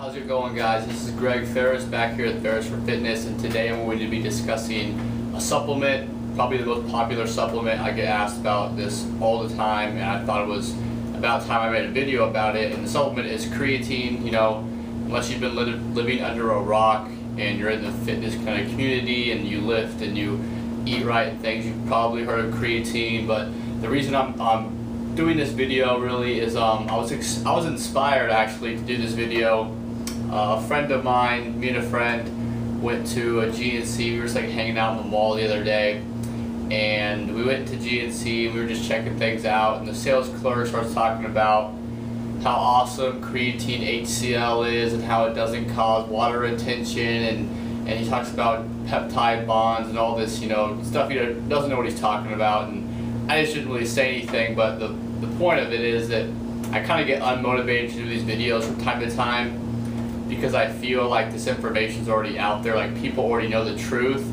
How's it going, guys? This is Greg Ferris back here at Ferris for Fitness, and today I'm going to be discussing a supplement, probably the most popular supplement. I get asked about this all the time, and I thought it was about time I made a video about it. And the supplement is creatine. You know, unless you've been living under a rock and you're in the fitness kind of community and you lift and you eat right and things, you've probably heard of creatine. But the reason I'm doing this video really is I was inspired actually to do this video. A friend of mine, me and a friend, went to a GNC. We were just like hanging out in the mall the other day, and we went to GNC and we were just checking things out, and the sales clerk starts talking about how awesome creatine HCl is and how it doesn't cause water retention, and he talks about peptide bonds and all this, you know, stuff he doesn't know what he's talking about. And I just didn't really say anything, but the point of it is that I kind of get unmotivated to do these videos from time to time because I feel like this information's already out there, like people already know the truth.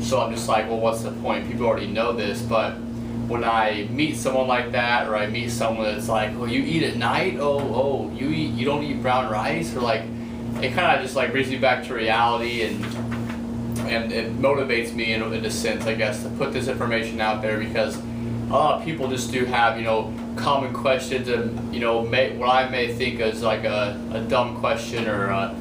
So I'm just like, well, what's the point? People already know this. But when I meet someone like that, or I meet someone that's like, well, you eat at night? Oh, you don't eat brown rice? Or like, it kind of just like brings me back to reality, and it motivates me in a sense, I guess, to put this information out there, because a lot of people just do have, you know, common questions, and, you know, what I may think is like a dumb question, or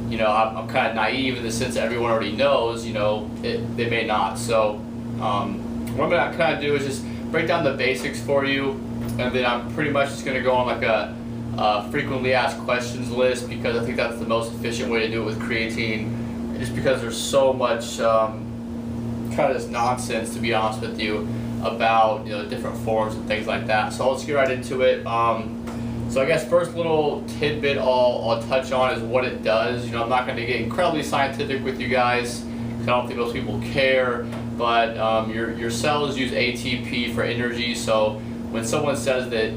you know, I'm kind of naive in the sense that everyone already knows, you know, they may not. So what I'm going to kind of do is just break down the basics for you, and then I'm pretty much just going to go on like a frequently asked questions list, because I think that's the most efficient way to do it with creatine, just because there's so much kind of this nonsense, to be honest with you, about, you know, different forms and things like that. So let's get right into it. So I guess first little tidbit I'll touch on is what it does. You know, I'm not going to get incredibly scientific with you guys, because I don't think most people care, but your cells use ATP for energy. So when someone says that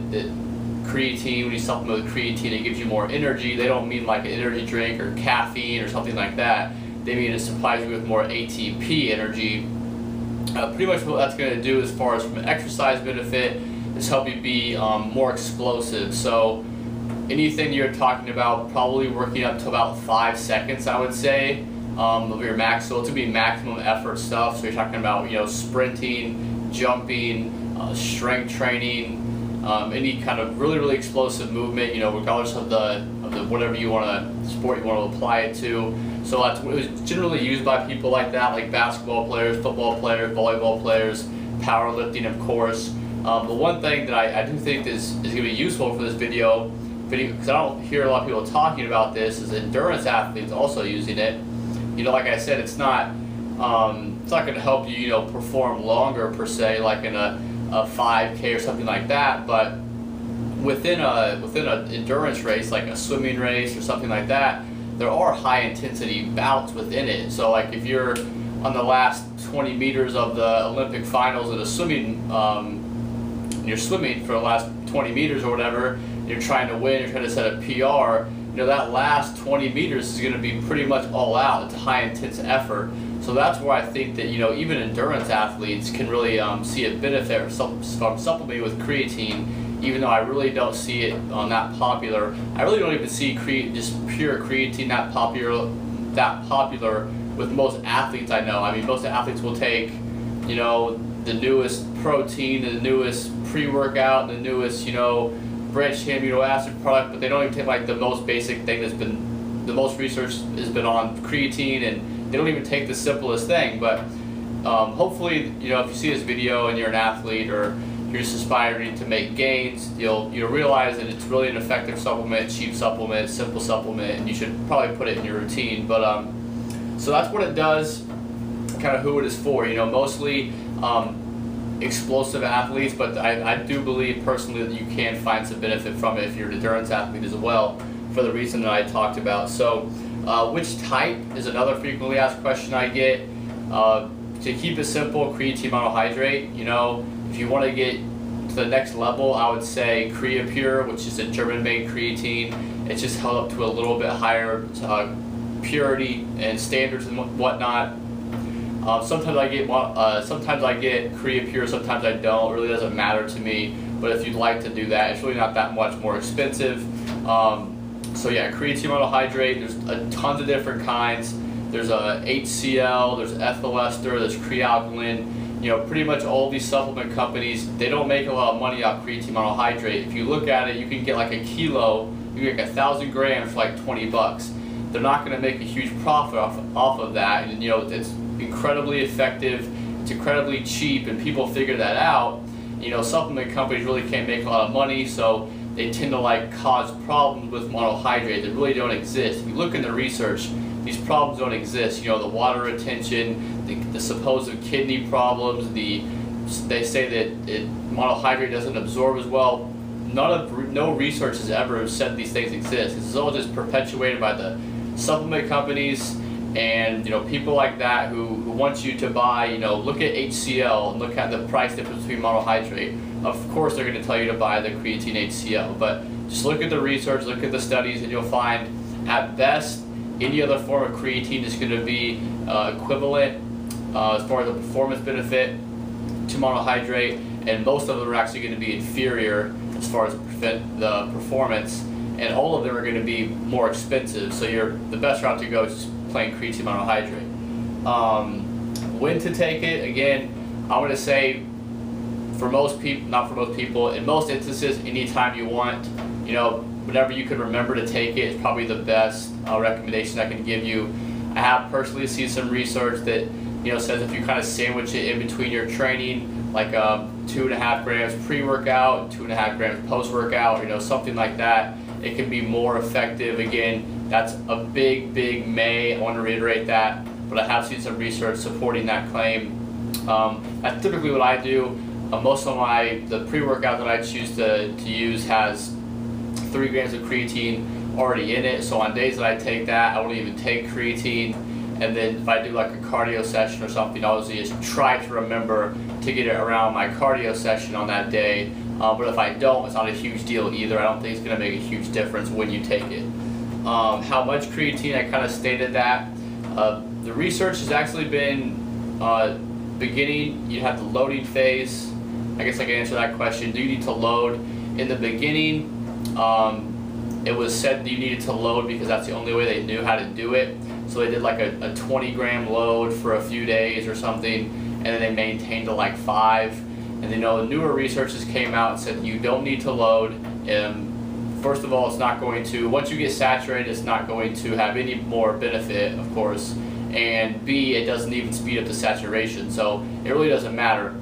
creatine, when you supplement with creatine, it gives you more energy, they don't mean like an energy drink or caffeine or something like that. They mean it supplies you with more ATP energy. Pretty much what that's going to do as far as from an exercise benefit is help you be more explosive. So anything you're talking about, probably working up to about 5 seconds, I would say, of your max. So it's going to be maximum effort stuff. So you're talking about, you know, sprinting, jumping, strength training, any kind of really explosive movement, you know, regardless of the whatever you want to sport you want to apply it to. So it was generally used by people like that, like basketball players, football players, volleyball players, powerlifting, of course. The one thing that I do think is going to be useful for this video, because I don't hear a lot of people talking about this, is endurance athletes also using it. You know, like I said, it's not going to help you, you know, perform longer per se, like in a 5K or something like that, but within an endurance race, like a swimming race or something like that, there are high intensity bouts within it. So like if you're on the last 20 meters of the Olympic finals in a swimming, you're swimming for the last 20 meters or whatever, you're trying to win, you're trying to set a PR, you know, that last 20 meters is going to be pretty much all out. It's a high intense effort. So that's where I think that, you know, even endurance athletes can really see a benefit from supplementing with creatine. Even though I really don't see it that popular. I really don't even see just pure creatine that popular with most athletes I know. I mean, most athletes will take, you know, the newest protein, the newest pre-workout, the newest, you know, branched chain amino acid product, but they don't even take like the most basic thing that's been, the most research has been on creatine, and they don't even take the simplest thing. But hopefully, you know, if you see this video and you're an athlete, or you're just aspiring to make gains, you'll realize that it's really an effective supplement, cheap supplement, simple supplement, and you should probably put it in your routine. But so that's what it does, kind of who it is for. You know, mostly explosive athletes, but I do believe personally that you can find some benefit from it if you're an endurance athlete as well, for the reason that I talked about. So which type is another frequently asked question I get. To keep it simple, creatine monohydrate. You know, if you want to get to the next level, I would say Creapure, which is a German-made creatine. It's just held up to a little bit higher purity and standards and whatnot. Sometimes I get Creapure, sometimes I don't. It really doesn't matter to me. But if you'd like to do that, it's really not that much more expensive. So yeah, creatine monohydrate, there's tons of different kinds. There's a HCl, there's ethyl ester, there's crealkaline. Pretty much all these supplement companies, they don't make a lot of money off creatine monohydrate. If you look at it, you can get like a kilo, you can get 1,000 grams for like 20 bucks. They're not going to make a huge profit off of that. And it's incredibly effective, it's incredibly cheap, and people figure that out. Supplement companies really can't make a lot of money, so they tend to cause problems with monohydrate that really don't exist. If you look in the research, these problems don't exist. The water retention, the supposed kidney problems, they say that monohydrate doesn't absorb as well. No research has ever said these things exist. This is all just perpetuated by the supplement companies and people like that who want you to buy. Look at HCl and look at the price difference between monohydrate. Of course, they're going to tell you to buy the creatine HCl, but just look at the research, look at the studies, and you'll find at best any other form of creatine is going to be equivalent as far as the performance benefit to monohydrate, and most of them are actually going to be inferior as far as the performance, and all of them are going to be more expensive. So the best route to go is just plain creatine monohydrate. When to take it, again, I'm going to say for most people, not for most people, in most instances, anytime you want, whenever you can remember to take it is probably the best recommendation I can give you. I have personally seen some research that says if you kind of sandwich it in between your training, like 2.5 grams pre-workout, 2.5 grams post-workout, something like that, it can be more effective. Again, that's a big may. I want to reiterate that, but I have seen some research supporting that claim. That's typically what I do. Most of the pre-workout that I choose to use has 3 grams of creatine already in it. So on days that I take that, I won't even take creatine. And then if I do like a cardio session or something, I'll just try to remember to get it around my cardio session on that day. But if I don't, it's not a huge deal either. I don't think it's going to make a huge difference when you take it. How much creatine? I kind of stated that. The research has actually been beginning. You have the loading phase. I guess I can answer that question. Do you need to load? In the beginning, it was said that you needed to load because that's the only way they knew how to do it. So they did like a 20 gram load for a few days or something, and then they maintained to like 5. And the newer researches came out and said you don't need to load. First of all, it's not going to, once you get saturated, it's not going to have any more benefit, of course. And B, it doesn't even speed up the saturation. So it really doesn't matter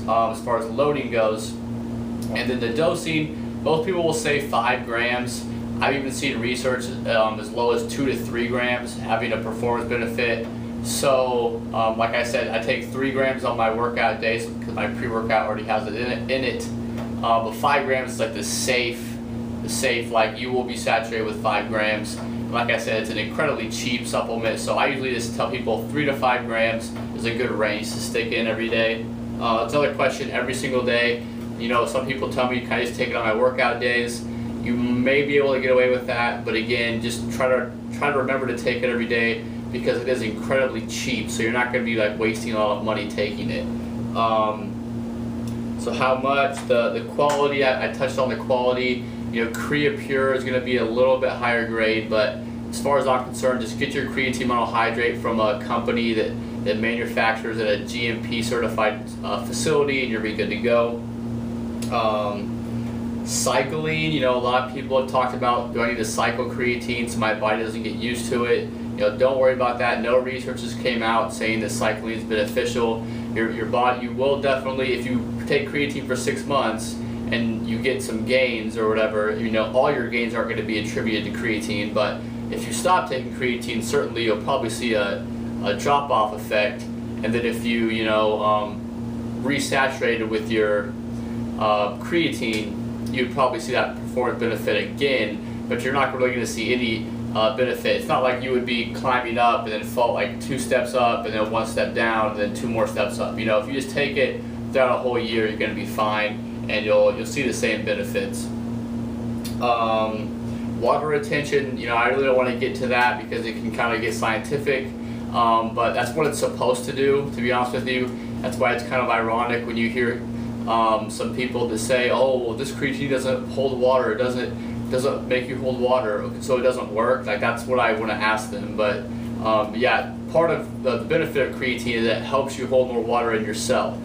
as far as loading goes. And then the dosing, most people will say 5 grams. I've even seen research as low as 2 to 3 grams having a performance benefit. So, like I said, I take 3 grams on my workout days because my pre-workout already has it in it. But 5 grams is like the safe, like you will be saturated with 5 grams. And like I said, it's an incredibly cheap supplement. So I usually just tell people 3 to 5 grams is a good range to stick in every day. It's another question every single day. Some people tell me, can I just take it on my workout days? You may be able to get away with that, but again, just try to remember to take it every day because it is incredibly cheap. So you're not going to be wasting a lot of money taking it. So how much? The quality, I touched on the quality. Crea Pure is going to be a little bit higher grade, but as far as I'm concerned, just get your creatine monohydrate from a company that manufactures at a GMP certified facility, and you'll be good to go. Cycling, a lot of people have talked about, do I need to cycle creatine so my body doesn't get used to it? Don't worry about that. No researches came out saying that cycling is beneficial. Your body, you will definitely, if you take creatine for 6 months and you get some gains or whatever, all your gains aren't going to be attributed to creatine, but if you stop taking creatine, certainly you'll probably see a drop-off effect. And then if you, resaturated with your creatine, you'd probably see that performance benefit again, but you're not really going to see any benefit. It's not like you would be climbing up and then fall 2 steps up and then 1 step down and then 2 more steps up. If you just take it throughout a whole year, you're going to be fine and you'll see the same benefits. Water retention, I really don't want to get to that because it can kind of get scientific, but that's what it's supposed to do, to be honest with you. That's why it's kind of ironic when you hear some people that say, oh, well, this creatine doesn't hold water, it doesn't doesn't make you hold water, so it doesn't work. Like, that's what I want to ask them. But yeah, part of the benefit of creatine is that it helps you hold more water in your cell.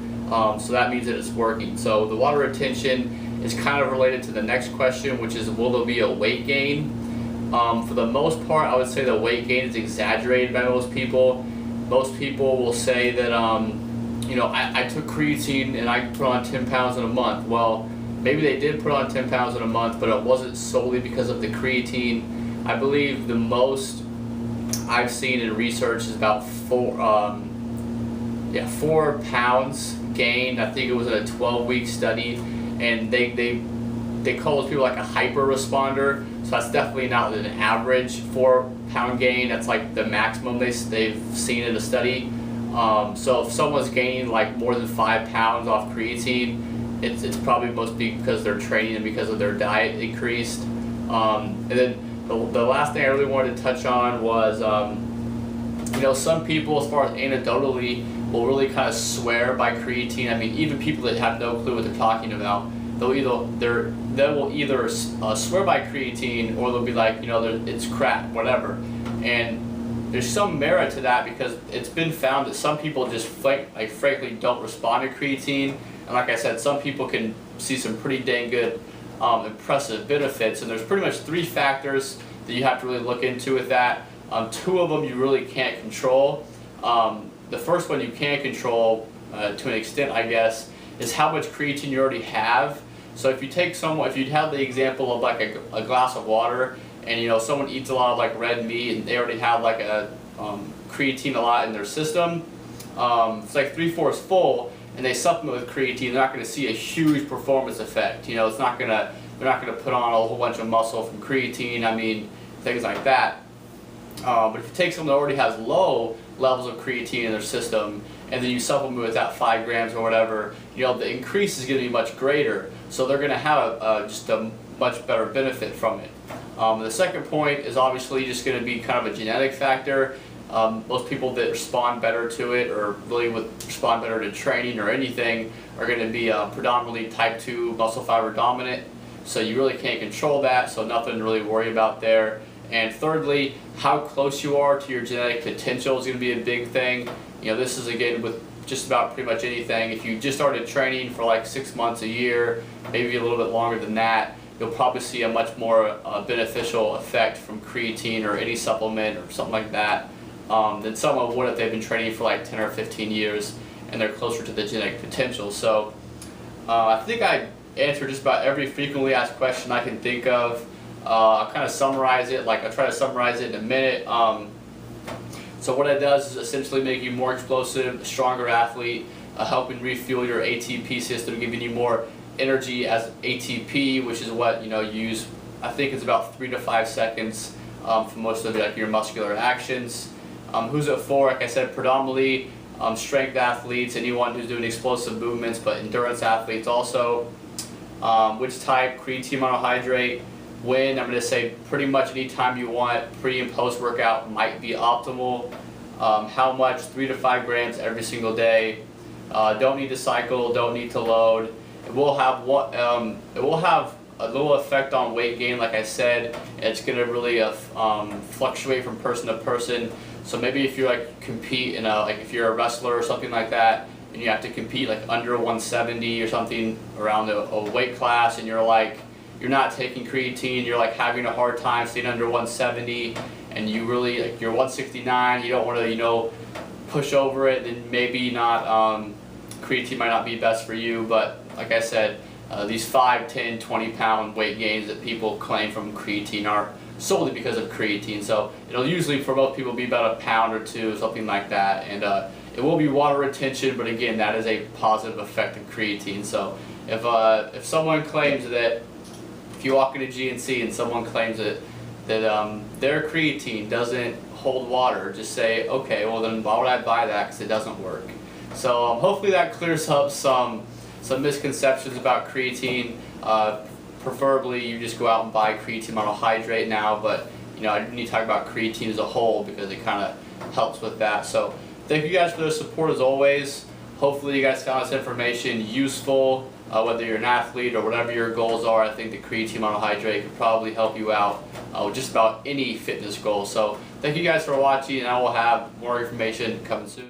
So that means that it's working. So the water retention is kind of related to the next question, which is, will there be a weight gain? For the most part, I would say the weight gain is exaggerated by most people. Most people will say that, you know, I took creatine and I put on 10 pounds in a month. Well, maybe they did put on 10 pounds in a month, but it wasn't solely because of the creatine. I believe the most I've seen in research is about 4 pounds gained. I think it was in a 12-week study, and they call those people like a hyper responder. So that's definitely not an average 4-pound gain. That's like the maximum they've seen in a study. So if someone's gaining like more than 5 pounds off creatine, it's probably mostly because they're training and because of their diet increased. And then the last thing I really wanted to touch on was, you know, some people, as far as anecdotally, will really kind of swear by creatine. I mean, even people that have no clue what they're talking about, they will either swear by creatine, or they'll be like, you know, it's crap, whatever. And there's some merit to that, because it's been found that some people just frankly don't respond to creatine. And like I said, some people can see some pretty dang good, impressive benefits. And there's pretty much 3 factors that you have to really look into with that. 2 of them you really can't control. The first one you can control to an extent, I guess, is how much creatine you already have. So if you have the example of like a glass of water, and you know someone eats a lot of like red meat and they already have like a creatine a lot in their system, it's like 3/4 full, and they supplement with creatine, they're not going to see a huge performance effect. You know, they're not going to put on a whole bunch of muscle from creatine. I mean, things like that. But if you take someone that already has low levels of creatine in their system, and then you supplement with that 5 grams or whatever, you know, the increase is going to be much greater. So they're going to have just a much better benefit from it. The second point is obviously just going to be kind of a genetic factor. Most people that respond better to it, or really would respond better to training or anything, are going to be predominantly type 2 muscle fiber dominant. So you really can't control that, so nothing to really worry about there. And thirdly, how close you are to your genetic potential is going to be a big thing. You know, this is again with just about pretty much anything. If you just started training for like 6 months, a year, maybe a little bit longer than that, you'll probably see a much more beneficial effect from creatine or any supplement or something like that than someone would if they've been training for like 10 or 15 years and they're closer to the genetic potential. So I think I answered just about every frequently asked question I can think of. I'll kind of summarize it, I'll try to summarize it in a minute. So what it does is essentially make you more explosive, a stronger athlete, helping refuel your ATP system, giving you more energy as ATP, which is what you use. I think it's about 3 to 5 seconds for most of your muscular actions. Who's it for? Like I said, predominantly strength athletes, anyone who's doing explosive movements, but endurance athletes also. Which type? Creatine monohydrate. When? I'm going to say pretty much any time you want. Pre and post workout might be optimal. How much? 3 to 5 grams every single day. Don't need to cycle. Don't need to load. It will have a little effect on weight gain, like I said. It's going to really fluctuate from person to person. So maybe if you compete in if you're a wrestler or something like that, and you have to compete under 170 or something around a weight class, and you're not taking creatine, you're having a hard time staying under 170, and you really you're 169, you don't want to push over it, then maybe not creatine might not be best for you. But like I said, these 5, 10, 20 pound weight gains that people claim from creatine are solely because of creatine. So it'll usually for most people be about 1 pound or 2, something like that, and it will be water retention, but again, that is a positive effect of creatine. So if someone claims that, if you walk into GNC and someone claims that their creatine doesn't hold water, just say, okay, well then why would I buy that? Because it doesn't work. So hopefully that clears up some misconceptions about creatine. Preferably you just go out and buy creatine monohydrate now, but I need to talk about creatine as a whole because it kind of helps with that. So thank you guys for the support as always. Hopefully you guys found this information useful, whether you're an athlete or whatever your goals are. I think the Creatine Monohydrate could probably help you out with just about any fitness goal. So thank you guys for watching, and I will have more information coming soon.